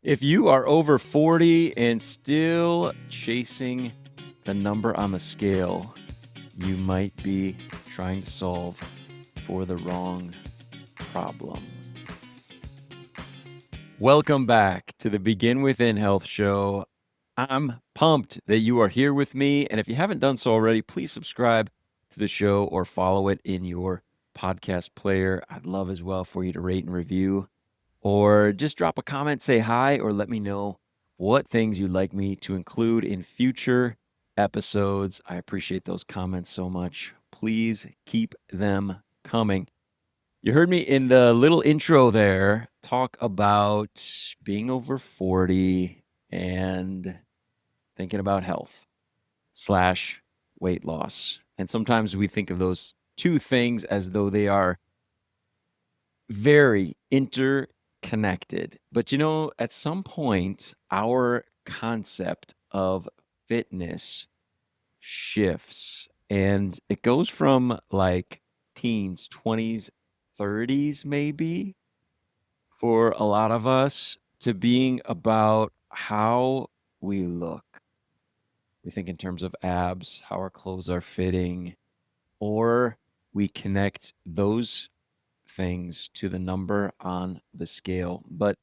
If you are over 40 and still chasing the number on the scale, you might be trying to solve for the wrong problem. Welcome back to the Begin Within Health Show. I'm pumped that you are here with me. And if you haven't done so already, please subscribe to the show or follow it in your podcast player. I'd love as well for you to rate and review, or just drop a comment, say hi, or let me know what things you'd like me to include in future episodes. I appreciate those comments so much. Please keep them coming. You heard me in the little intro there talk about being over 40 and thinking about health / weight loss. And sometimes we think of those two things as though they are very interconnected. But at some point, our concept of fitness shifts, and it goes from like teens, 20s, 30s, maybe for a lot of us, to being about how we look. We think in terms of abs, how our clothes are fitting, or we connect those things to the number on the scale. But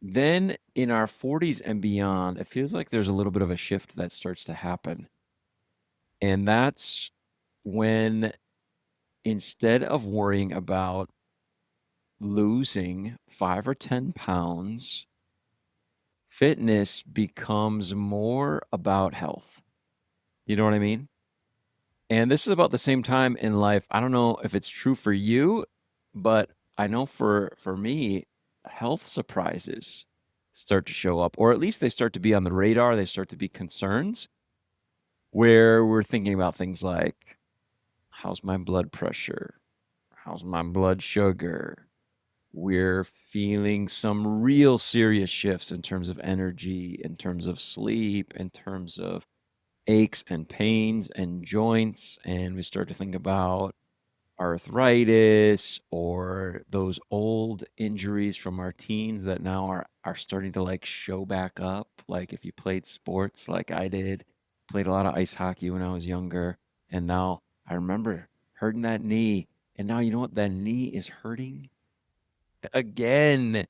then in our 40s and beyond, it feels like there's a little bit of a shift that starts to happen. And that's when, instead of worrying about losing 5 or 10 pounds, fitness becomes more about health. You know what I mean? And this is about the same time in life. I don't know if it's true for you, but I know for me, health surprises start to show up, or at least they start to be on the radar. They start to be concerns where we're thinking about things like, how's my blood pressure? How's my blood sugar? We're feeling some real serious shifts in terms of energy, in terms of sleep, in terms of aches and pains and joints. And we start to think about arthritis or those old injuries from our teens that now are starting to like show back up. Like if you played sports like I did, played a lot of ice hockey when I was younger, and now I remember hurting that knee, and now you know what, that knee is hurting again.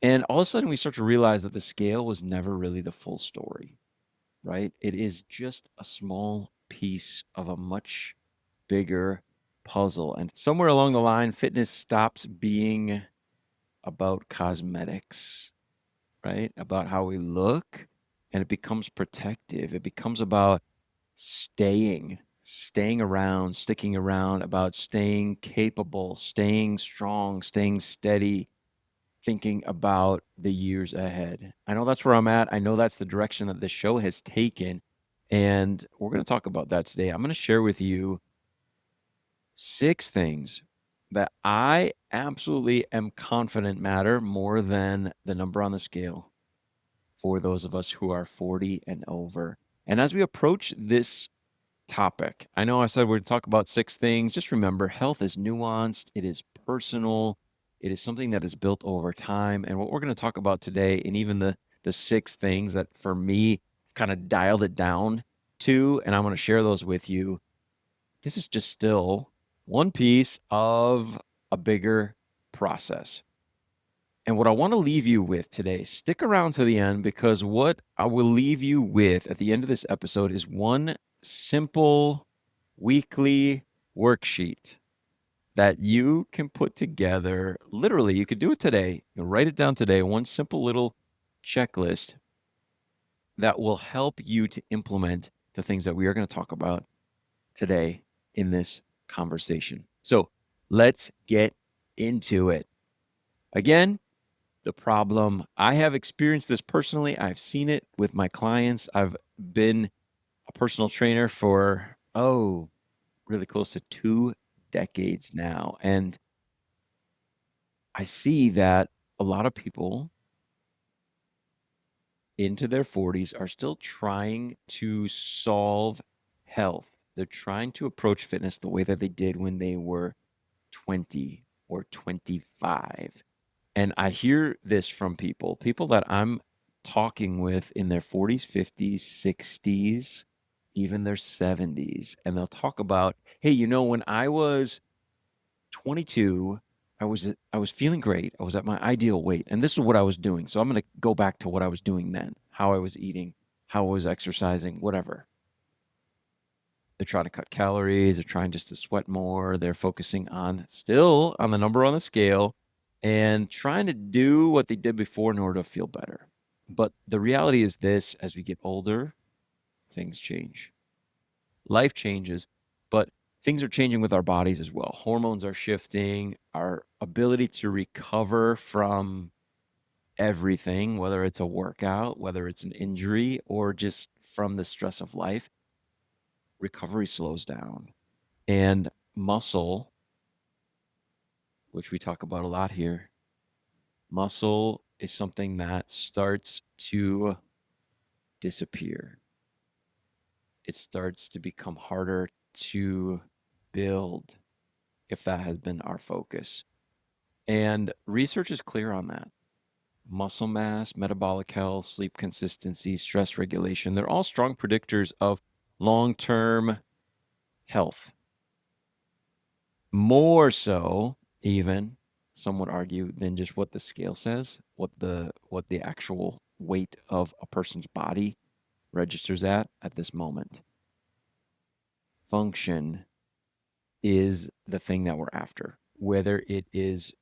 And all of a sudden we start to realize that the scale was never really the full story, right? It is just a small piece of a much bigger puzzle. And somewhere along the line, fitness stops being about cosmetics, right? About how we look, and it becomes protective. It becomes about staying around, sticking around, about staying capable, staying strong, staying steady, thinking about the years ahead. I know that's where I'm at. I know that's the direction that this show has taken. And we're going to talk about that today. I'm going to share with you 6 things that I absolutely am confident matter more than the number on the scale for those of us who are 40 and over. And as we approach this topic, I know I said we're going to talk about 6 things. Just remember, health is nuanced, it is personal, it is something that is built over time. And what we're going to talk about today, and even the 6 things that for me kind of dialed it down to, and I want to share those with you. This is just still one piece of a bigger process. And what I want to leave you with today, stick around to the end, because what I will leave you with at the end of this episode is one simple weekly worksheet that you can put together. Literally, you could do it today. You can write it down today. One simple little checklist that will help you to implement the things that we are going to talk about today in this conversation. So let's get into it. Again, the problem, I have experienced this personally. I've seen it with my clients. I've been a personal trainer for, really close to 2 decades now. And I see that a lot of people into their 40s are still trying to solve health. They're trying to approach fitness the way that they did when they were 20 or 25. And I hear this from people that I'm talking with in their 40s, 50s, 60s, even their 70s. And they'll talk about, hey, when I was 22, I was feeling great. I was at my ideal weight, and this is what I was doing. So I'm going to go back to what I was doing then, how I was eating, how I was exercising, whatever. They're trying to cut calories, they're trying just to sweat more, they're focusing still on the number on the scale and trying to do what they did before in order to feel better. But the reality is this: as we get older, things change. Life changes, but things are changing with our bodies as well. Hormones are shifting, our ability to recover from everything, whether it's a workout, whether it's an injury, or just from the stress of life, recovery slows down. And muscle, which we talk about a lot here, muscle is something that starts to disappear. It starts to become harder to build if that has been our focus. And research is clear on that. Muscle mass, metabolic health, sleep consistency, stress regulation, they're all strong predictors of long-term health. More so, even, some would argue, than just what the scale says, what the actual weight of a person's body registers at this moment. Function is the thing that we're after, whether it is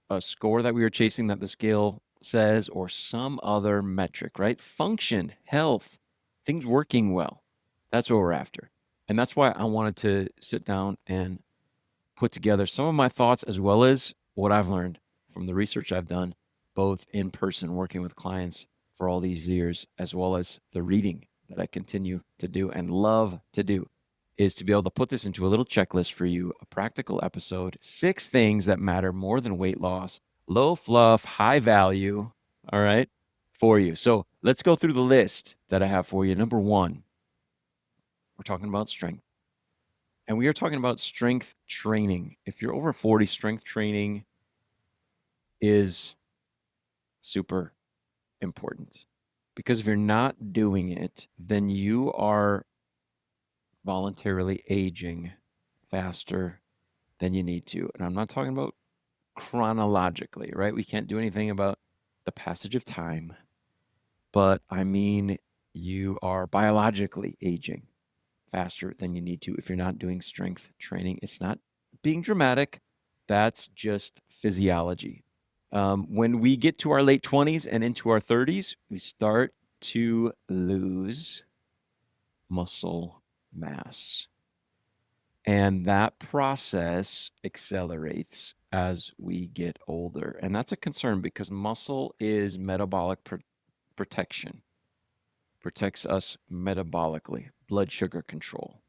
a score that we are chasing that the scale says or some other metric, right? Function, health, things working well. That's what we're after. And that's why I wanted to sit down and put together some of my thoughts as well as what I've learned from the research I've done, both in person working with clients for all these years, as well as the reading that I continue to do and love to do, is to be able to put this into a little checklist for you, a practical episode, 6 things that matter more than weight loss, low fluff, high value, all right, for you. So let's go through the list that I have for you. Number 1, we're talking about strength. And we are talking about strength training. If you're over 40, strength training is super important. Because if you're not doing it, then you are voluntarily aging faster than you need to. And I'm not talking about chronologically, right? We can't do anything about the passage of time, but I mean, you are biologically aging faster than you need to if you're not doing strength training. It's not being dramatic. That's just physiology. When we get to our late 20s and into our 30s, we start to lose muscle mass. And that process accelerates as we get older. And that's a concern because muscle is metabolic protection, protects us metabolically, blood sugar control,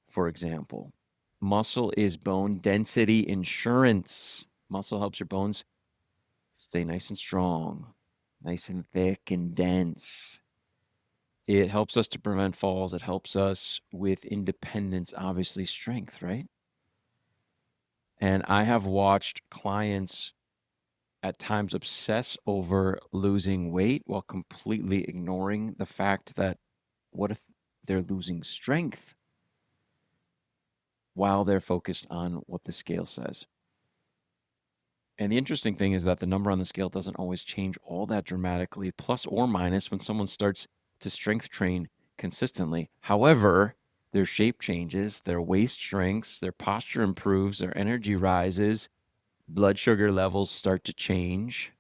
for example. Muscle is bone density insurance. Muscle helps your bones stay nice and strong, nice and thick and dense. It helps us to prevent falls. It helps us with independence, obviously, strength, right? And I have watched clients at times obsess over losing weight while completely ignoring the fact that what if they're losing strength while they're focused on what the scale says? And the interesting thing is that the number on the scale doesn't always change all that dramatically, plus or minus, when someone starts to strength train consistently. However, their shape changes, their waist shrinks, their posture improves, their energy rises, blood sugar levels start to change.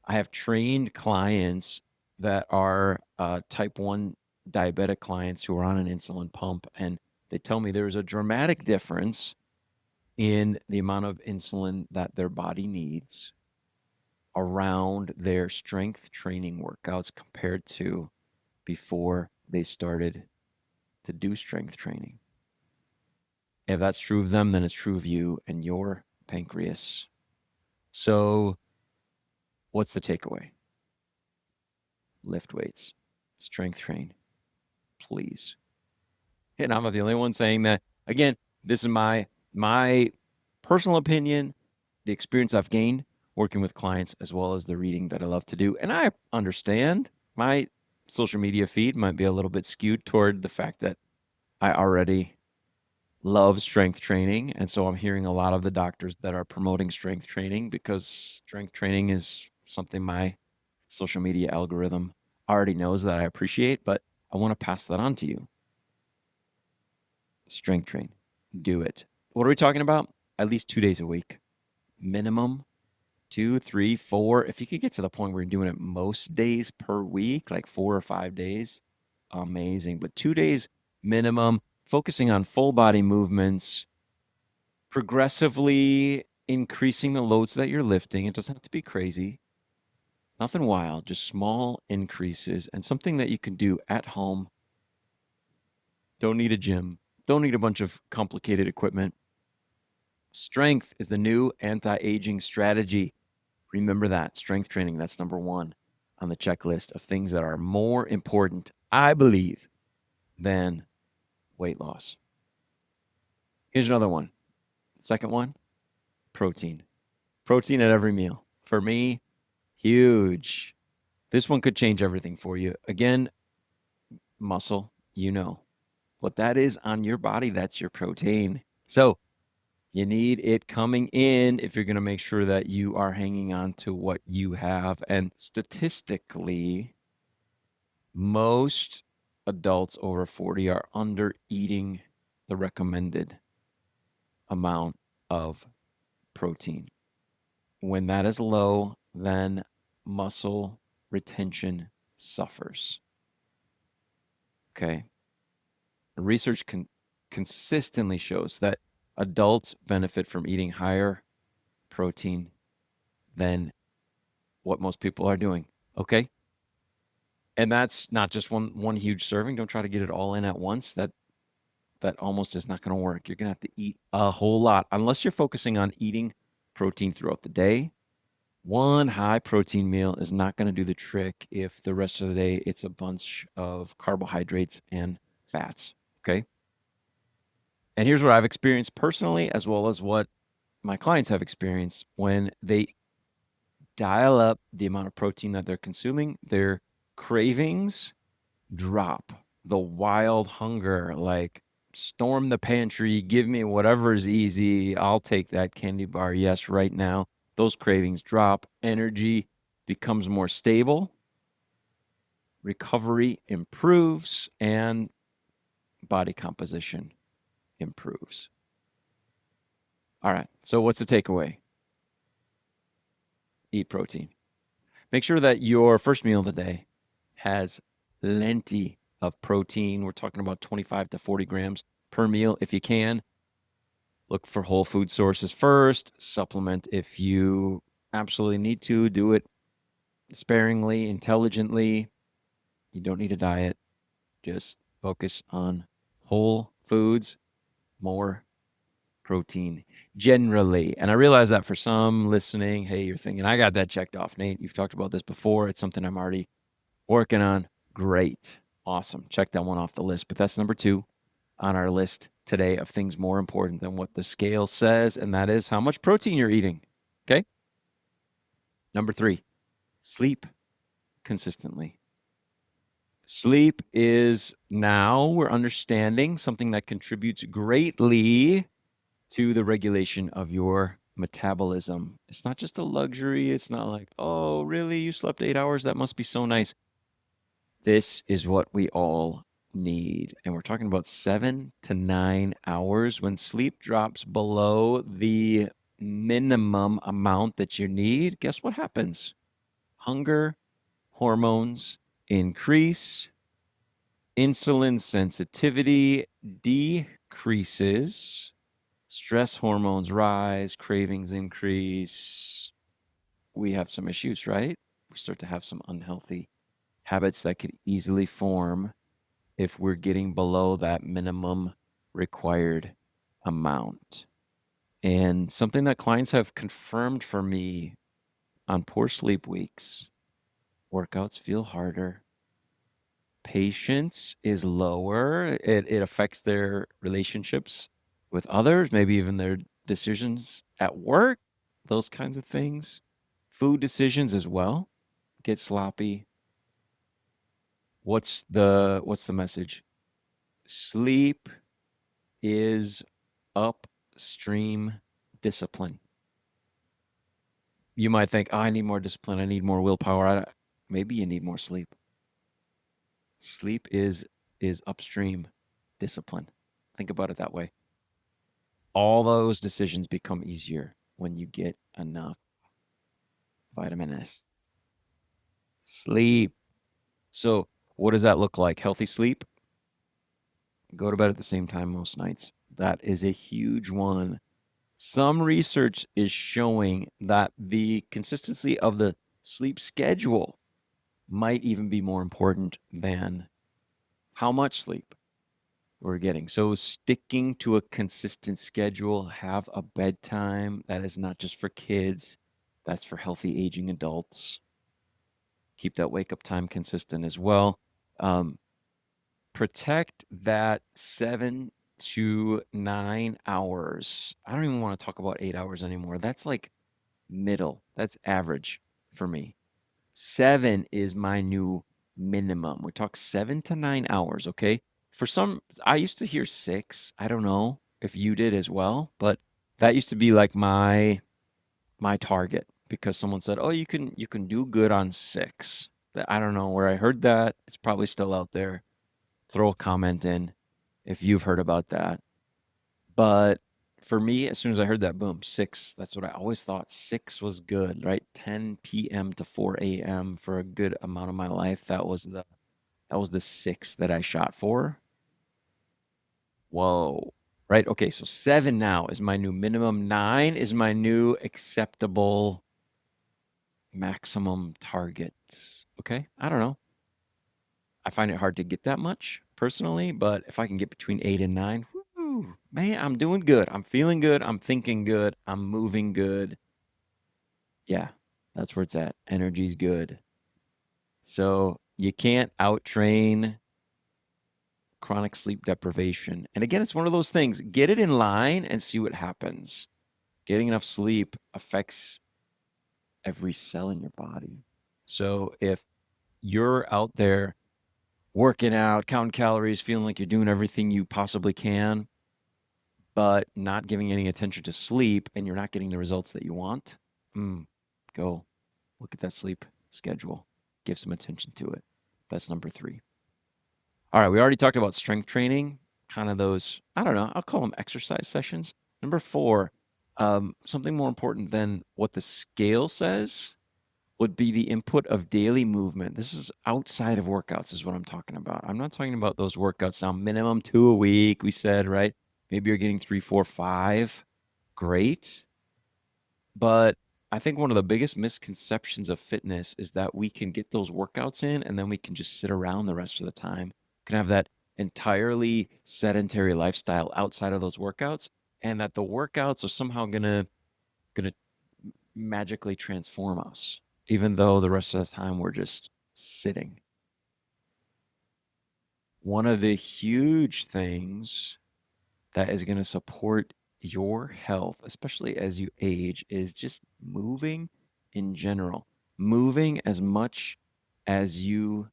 I have trained clients that are type 1 diabetic clients who are on an insulin pump, and they tell me there's a dramatic difference in the amount of insulin that their body needs around their strength training workouts compared to before they started to do strength training. If that's true of them, then it's true of you and your pancreas. So, what's the takeaway? Lift weights, strength train, please. And I'm not the only one saying that. Again, this is my personal opinion. the experience I've gained working with clients as well as the reading that I love to do. And I understand my social media feed might be a little bit skewed toward the fact that I already love strength training. And so I'm hearing a lot of the doctors that are promoting strength training because strength training is something my social media algorithm already knows that I appreciate, but I want to pass that on to you. Strength train. Do it. What are we talking about? At least 2 days a week. Minimum 2, 3, 4. If you could get to the point where you're doing it most days per week, like 4 or 5 days, amazing. But 2 days minimum, focusing on full body movements, progressively increasing the loads that you're lifting. It doesn't have to be crazy. Nothing wild, just small increases and something that you can do at home. Don't need a gym. Don't need a bunch of complicated equipment. Strength is the new anti-aging strategy. Remember that. Strength training, that's number 1 on the checklist of things that are more important, I believe, than weight loss. Here's another one. Second one, protein. Protein at every meal. For me, huge. This one could change everything for you. Again, muscle, you know. What that is on your body, that's your protein. So you need it coming in if you're going to make sure that you are hanging on to what you have. And statistically, most adults over 40 are under eating the recommended amount of protein. When that is low, then muscle retention suffers. Okay. Research consistently shows that adults benefit from eating higher protein than what most people are doing. Okay. And that's not just one huge serving. Don't try to get it all in at once. That almost is not going to work. You're going to have to eat a whole lot unless you're focusing on eating protein throughout the day. One high protein meal is not going to do the trick if the rest of the day it's a bunch of carbohydrates and fats. Okay. And here's what I've experienced personally, as well as what my clients have experienced when they dial up the amount of protein that they're consuming, their cravings drop. The wild hunger, like storm the pantry, give me whatever is easy. I'll take that candy bar. Yes, right now. Those cravings drop. Energy becomes more stable. Recovery improves and body composition improves. All right. So what's the takeaway? Eat protein. Make sure that your first meal of the day has plenty of protein. We're talking about 25 to 40 grams per meal if you can. Look for whole food sources first. Supplement if you absolutely need to. Do it sparingly, intelligently. You don't need a diet. Just focus on whole foods, more protein generally. And I realize that for some listening, hey, you're thinking, I got that checked off, Nate. You've talked about this before. It's something I'm already working on. Great. Awesome. Check that one off the list. But that's number 2 on our list today of things more important than what the scale says, and that is how much protein you're eating. Okay. Number 3, sleep consistently. Sleep is now we're understanding something that contributes greatly to the regulation of your metabolism. It's not just a luxury. It's not like, oh, really? You slept 8 hours? That must be so nice. This is what we all need. And we're talking about 7 to 9 hours. When sleep drops below the minimum amount that you need, guess what happens? Hunger hormones increase, insulin sensitivity decreases, stress hormones rise, cravings increase. We have some issues, right? We start to have some unhealthy habits that could easily form if we're getting below that minimum required amount. And something that clients have confirmed for me on poor sleep weeks, workouts feel harder. Patience is lower. It affects their relationships with others, maybe even their decisions at work. those kinds of things. Food decisions as well get sloppy. What's the message? Sleep is upstream discipline. You might think, oh, I need more discipline. I need more willpower. Maybe you need more sleep. Sleep is upstream discipline. Think about it that way. All those decisions become easier when you get enough vitamin S. Sleep. So, what does that look like? Healthy sleep? Go to bed at the same time most nights. That is a huge one. Some research is showing that the consistency of the sleep schedule might even be more important than how much sleep we're getting. So, sticking to a consistent schedule, have a bedtime that is not just for kids, that's for healthy aging adults. Keep that wake up time consistent as well. Protect that 7 to 9 hours. I don't even want to talk about 8 hours anymore. That's like middle, that's average for me. 7 is my new minimum. We talk 7 to 9 hours, okay? For some, I used to hear 6. I don't know if you did as well, but that used to be like my target because someone said, "Oh, you can do good on 6." I don't know where I heard that. It's probably still out there. Throw a comment in if you've heard about that. But for me, as soon as I heard that, boom, 6. That's what I always thought. 6 was good, right? 10 p.m. to 4 a.m. for a good amount of my life. That was the 6 that I shot for. Whoa. Right? Okay, so 7 now is my new minimum. 9 is my new acceptable maximum target. Okay? I don't know. I find it hard to get that much personally, but if I can get between 8 and 9, whoo, man, I'm doing good. I'm feeling good. I'm thinking good. I'm moving good. Yeah, that's where it's at. Energy's good. So you can't out-train chronic sleep deprivation. And again, it's one of those things. Get it in line and see what happens. Getting enough sleep affects every cell in your body. So if you're out there working out, counting calories, feeling like you're doing everything you possibly can, but not giving any attention to sleep and you're not getting the results that you want, go look at that sleep schedule. Give some attention to it. That's number 3. All right, we already talked about strength training, kind of those, I don't know, I'll call them exercise sessions. Number 4, something more important than what the scale says would be the input of daily movement. This is outside of workouts is what I'm talking about. I'm not talking about those workouts now, minimum 2 a week, we said, right? Maybe you're getting 3, 4, 5. Great. But I think one of the biggest misconceptions of fitness is that we can get those workouts in and then we can just sit around the rest of the time. Can have that entirely sedentary lifestyle outside of those workouts, and that the workouts are somehow gonna magically transform us, even though the rest of the time we're just sitting. One of the huge things that is going to support your health, especially as you age, is just moving in general. Moving as much as you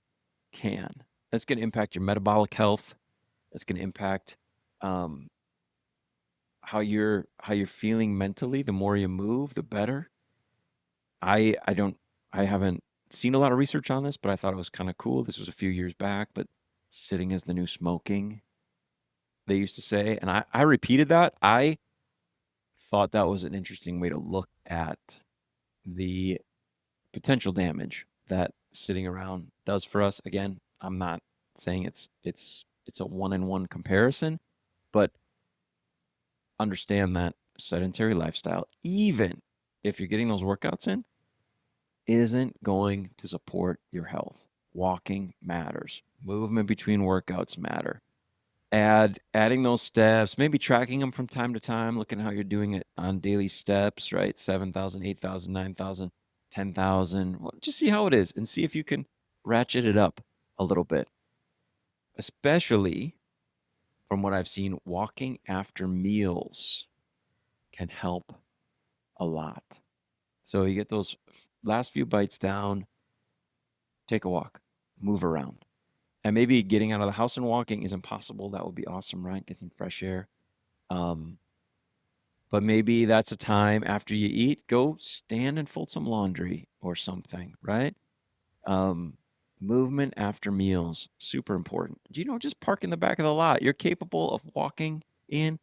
can. That's going to impact your metabolic health. That's going to impact um, how you're feeling mentally. The more you move, the better. I haven't seen a lot of research on this, but I thought it was kind of cool. This was a few years back, but sitting is the new smoking, they used to say. And I repeated that. I thought that was an interesting way to look at the potential damage that sitting around does for us. Again, I'm not saying it's a one-on-one comparison, but understand that sedentary lifestyle, even if you're getting those workouts in, isn't going to support your health. Walking matters. Movement between workouts matter. Adding those steps, maybe tracking them from time to time, looking how you're doing it on daily steps, right? 7,000, 8,000, 9,000, 10,000. Just see how it is and see if you can ratchet it up a little bit. Especially from what I've seen, walking after meals can help a lot. So you get those last few bites down, take a walk, move around. And maybe getting out of the house and walking isn't possible. That would be awesome, right? Get some fresh air. Um, but maybe that's a time after you eat, go stand and fold some laundry or something, right? Um, movement after meals, super important. Do you know, just park in the back of the lot. You're capable of walking in.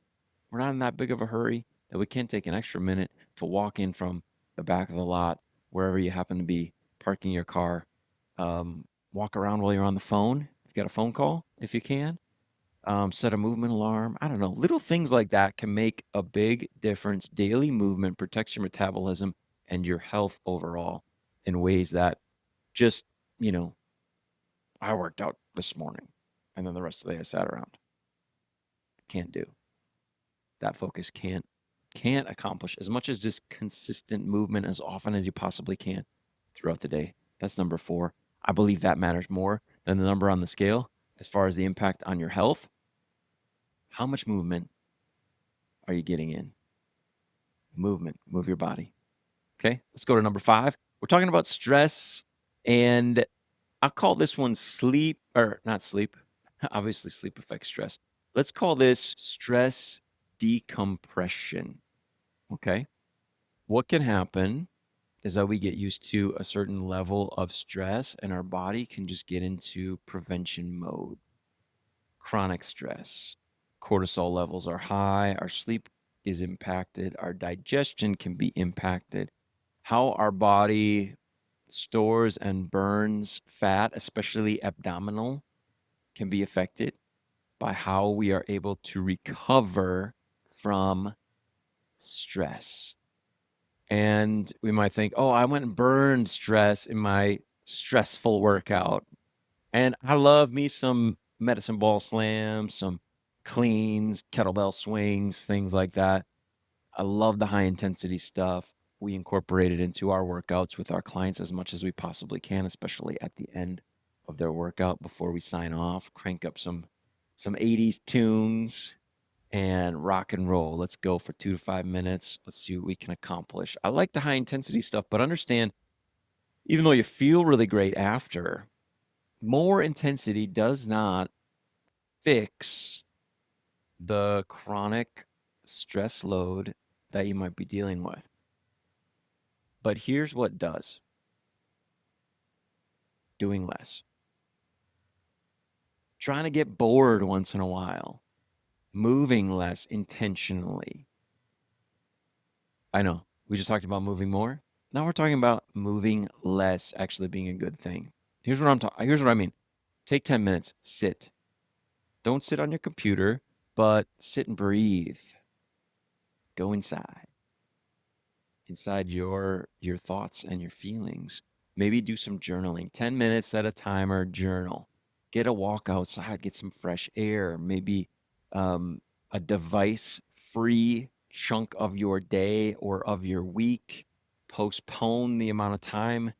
We're not in that big of a hurry that we can't take an extra minute to walk in from the back of the lot, wherever you happen to be parking your car. Walk around while you're on the phone. If you got a phone call, if you can. Set a movement alarm. I don't know. Little things like that can make a big difference. Daily movement protects your metabolism and your health overall in ways that just, you know, I worked out this morning and then the rest of the day I sat around. Can't do. That focus can't accomplish as much as just consistent movement as often as you possibly can throughout the day. That's number 4. I believe that matters more than the number on the scale as far as the impact on your health. How much movement are you getting in? Movement, move your body. Okay, let's go to number 5. We're talking about stress, and I'll call this one sleep, or not sleep. Obviously, sleep affects stress. Let's call this stress decompression. Okay. What can happen is that we get used to a certain level of stress and our body can just get into prevention mode. Chronic stress, cortisol levels are high, our sleep is impacted, our digestion can be impacted. How our body stores and burns fat, especially abdominal, can be affected by how we are able to recover from stress. And we might think, oh, I went and burned stress in my stressful workout. And I love me some medicine ball slams, some cleans, kettlebell swings, things like that. I love the high intensity stuff. We incorporate it into our workouts with our clients as much as we possibly can, especially at the end of their workout before we sign off. Crank up some 80s tunes and rock and roll. Let's go for 2 to 5 minutes. Let's see what we can accomplish. I like the high intensity stuff, but understand, even though you feel really great after, more intensity does not fix the chronic stress load that you might be dealing with. But here's what does: doing less, trying to get bored once in a while, moving less intentionally. I know we just talked about moving more. Now we're talking about moving less actually being a good thing. Here's what here's what I mean. Take 10 minutes, sit. Don't sit on your computer, but sit and breathe. Go inside your thoughts and your feelings. Maybe do some journaling. 10 minutes at a time or journal. Get a walk outside, get some fresh air. Maybe a device-free chunk of your day or of your week. Postpone the amount of time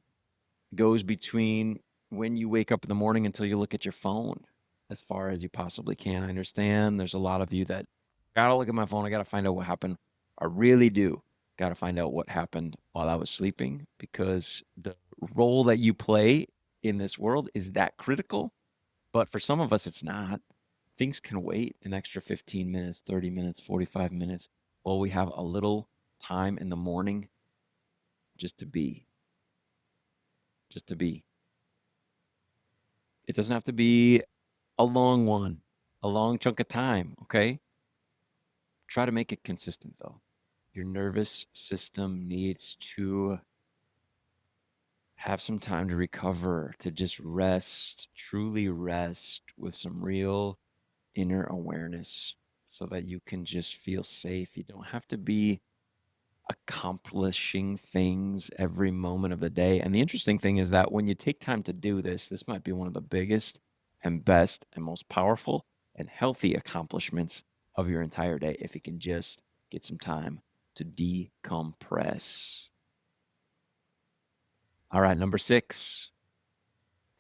goes between when you wake up in the morning until you look at your phone as far as you possibly can. I understand there's a lot of you that gotta look at my phone. I gotta find out what happened. I really do gotta find out what happened while I was sleeping, because the role that you play in this world is that critical. But for some of us, it's not. Things can wait an extra 15 minutes, 30 minutes, 45 minutes while we have a little time in the morning just to be. Just to be. It doesn't have to be a long one, a long chunk of time, okay? Try to make it consistent, though. Your nervous system needs to have some time to recover, to just rest, truly rest with some real inner awareness so that you can just feel safe. You don't have to be accomplishing things every moment of the day. And the interesting thing is that when you take time to do this, this might be one of the biggest and best and most powerful and healthy accomplishments of your entire day if you can just get some time to decompress. All right, number 6.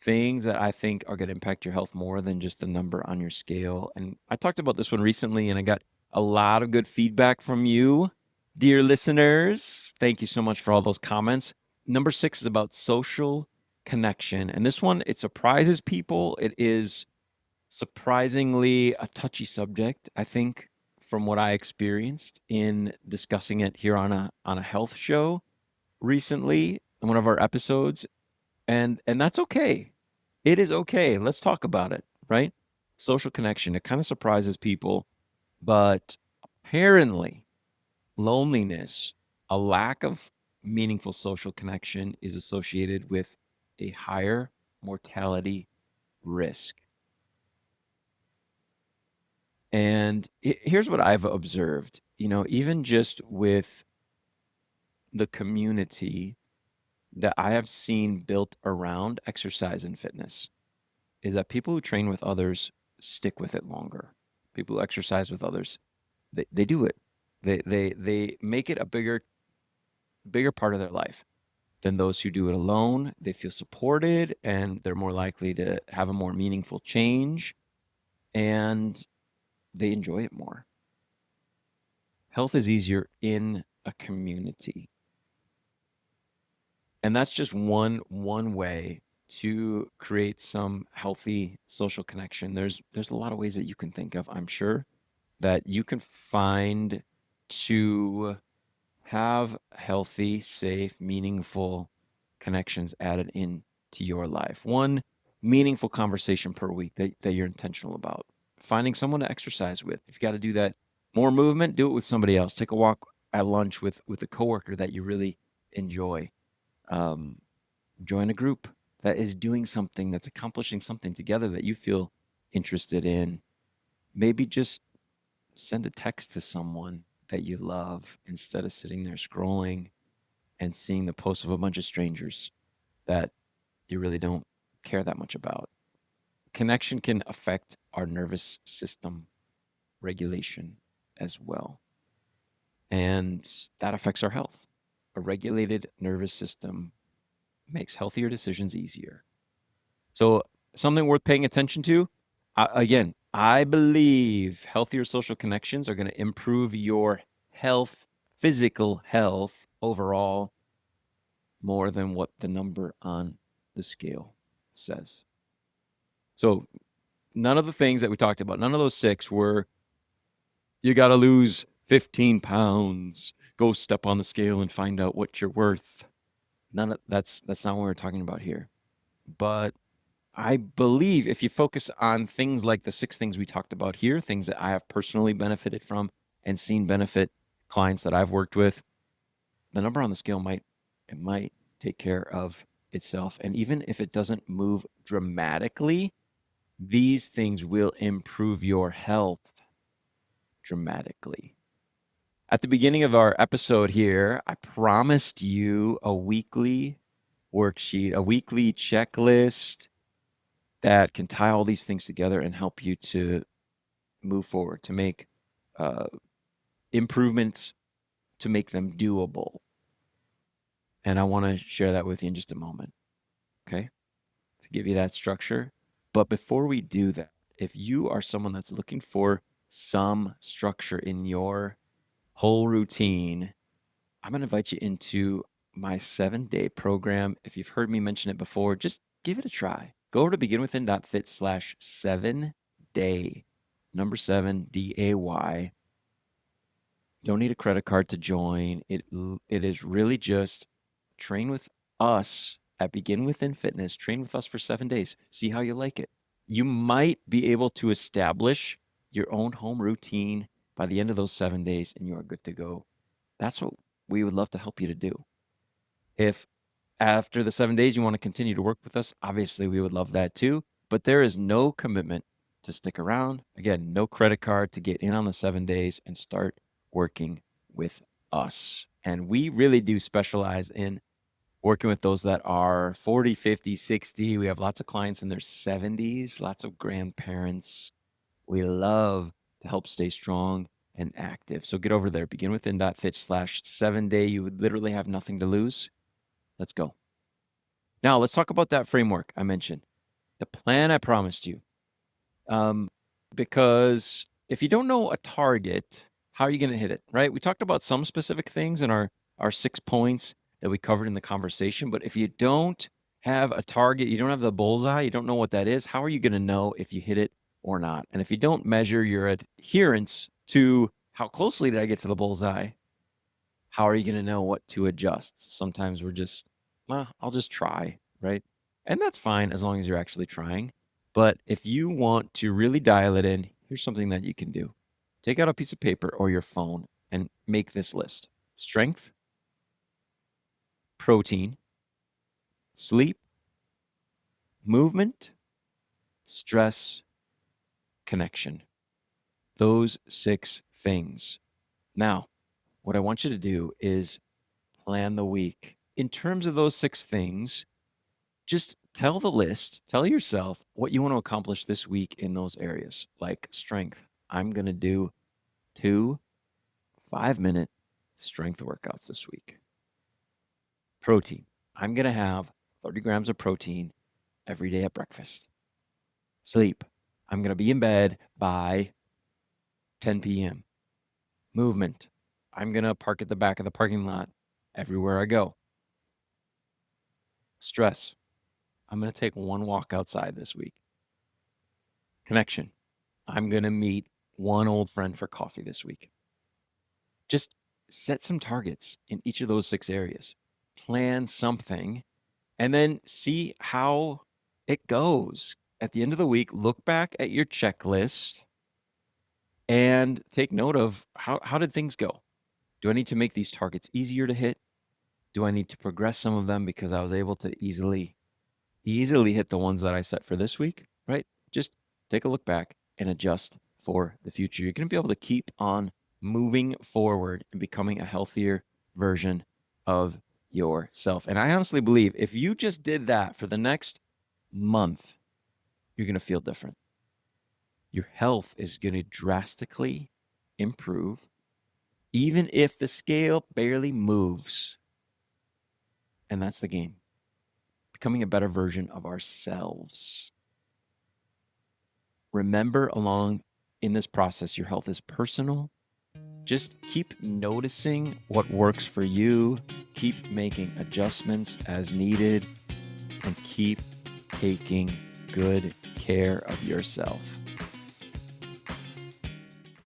Things that I think are going to impact your health more than just the number on your scale. And I talked about this one recently and I got a lot of good feedback from you. Dear listeners, thank you so much for all those comments. Number 6 is about social connection, and this one, it surprises people. It is surprisingly a touchy subject, I think, from what I experienced in discussing it here on a health show recently in one of our episodes, and that's okay. It is okay. Let's talk about it, right? Social connection. It kind of surprises people, but apparently loneliness, a lack of meaningful social connection is associated with a higher mortality risk. And here's what I've observed, even just with the community that I have seen built around exercise and fitness is that people who train with others stick with it longer. People who exercise with others, they do it. They make it a bigger part of their life than those who do it alone. They feel supported and they're more likely to have a more meaningful change and they enjoy it more. Health is easier in a community. And that's just one way to create some healthy social connection. There's a lot of ways that you can think of, I'm sure, that you can find to have healthy, safe, meaningful connections added in to your life. One meaningful conversation per week that you're intentional about. Finding someone to exercise with. If you got to do that, more movement, do it with somebody else. Take a walk at lunch with a coworker that you really enjoy. Um, Join a group that is doing something, that's accomplishing something together that you feel interested in. Maybe just send a text to someone that you love instead of sitting there scrolling and seeing the posts of a bunch of strangers that you really don't care that much about. Connection can affect our nervous system regulation as well. And that affects our health. A regulated nervous system makes healthier decisions easier. So, something worth paying attention to. Again, I believe healthier social connections are going to improve your health, physical health overall, more than what the number on the scale says. So, none of the things that we talked about, none of those 6 were you got to lose 15 pounds, go step on the scale and find out what you're worth. None of that's not what we're talking about here. But I believe if you focus on things like the 6 things we talked about here, things that I have personally benefited from and seen benefit clients that I've worked with, the number on the scale might take care of itself. And even if it doesn't move dramatically, these things will improve your health dramatically. At the beginning of our episode here, I promised you a weekly worksheet, a weekly checklist that can tie all these things together and help you to move forward, to make uh, improvements, to make them doable. And I want to share that with you in just a moment, okay? To give you that structure. But before we do that, if you are someone that's looking for some structure in your whole routine, I'm going to invite you into my 7-day program. If you've heard me mention it before, just give it a try. Go over to beginwithin.fit/7day, number 7, DAY. Don't need a credit card to join. It is really just train with us at Begin Within Fitness. Train with us for 7 days. See how you like it. You might be able to establish your own home routine by the end of those 7 days, and you are good to go. That's what we would love to help you to do. If after the 7 days you want to continue to work with us, obviously we would love that too. But there is no commitment to stick around. Again, no credit card to get in on the 7 days and start working with us. And we really do specialize in working with those that are 40, 50, 60. We have lots of clients in their 70s, lots of grandparents. We love to help stay strong and active. So get over there, beginwithin.fit/7day. You would literally have nothing to lose. Let's go. Now, let's talk about that framework I mentioned, the plan I promised you. Because if you don't know a target, how are you going to hit it, right? We talked about some specific things in our 6 points that we covered in the conversation, but if you don't have a target, you don't have the bullseye, you don't know what that is, how are you going to know if you hit it or not? And if you don't measure your adherence to how closely did I get to the bullseye, how are you going to know what to adjust? Sometimes we're just, well, I'll just try, right? And that's fine as long as you're actually trying. But if you want to really dial it in, here's something that you can do. Take out a piece of paper or your phone and make this list: strength, protein, sleep, movement, stress, connection. Those 6 things. Now, what I want you to do is plan the week. In terms of those 6 things, just tell the list, tell yourself what you want to accomplish this week in those areas. Like strength, I'm going to do 2 5-minute strength workouts this week. Protein, I'm going to have 30 grams of protein every day at breakfast. Sleep, I'm going to be in bed by 10 p.m. Movement, I'm going to park at the back of the parking lot everywhere I go. Stress, I'm going to take one walk outside this week. Connection, I'm going to meet one old friend for coffee this week. Just set some targets in each of those 6 areas. Plan something and then see how it goes. At the end of the week, look back at your checklist and take note of how did things go? Do I need to make these targets easier to hit? Do I need to progress some of them because I was able to easily hit the ones that I set for this week, right? Just take a look back and adjust for the future. You're going to be able to keep on moving forward and becoming a healthier version of yourself. And I honestly believe if you just did that for the next month, you're going to feel different. Your health is going to drastically improve, even if the scale barely moves. And that's the game. Becoming a better version of ourselves. Remember, along in this process, your health is personal. Just keep noticing what works for you. Keep making adjustments as needed. And keep taking good care of yourself.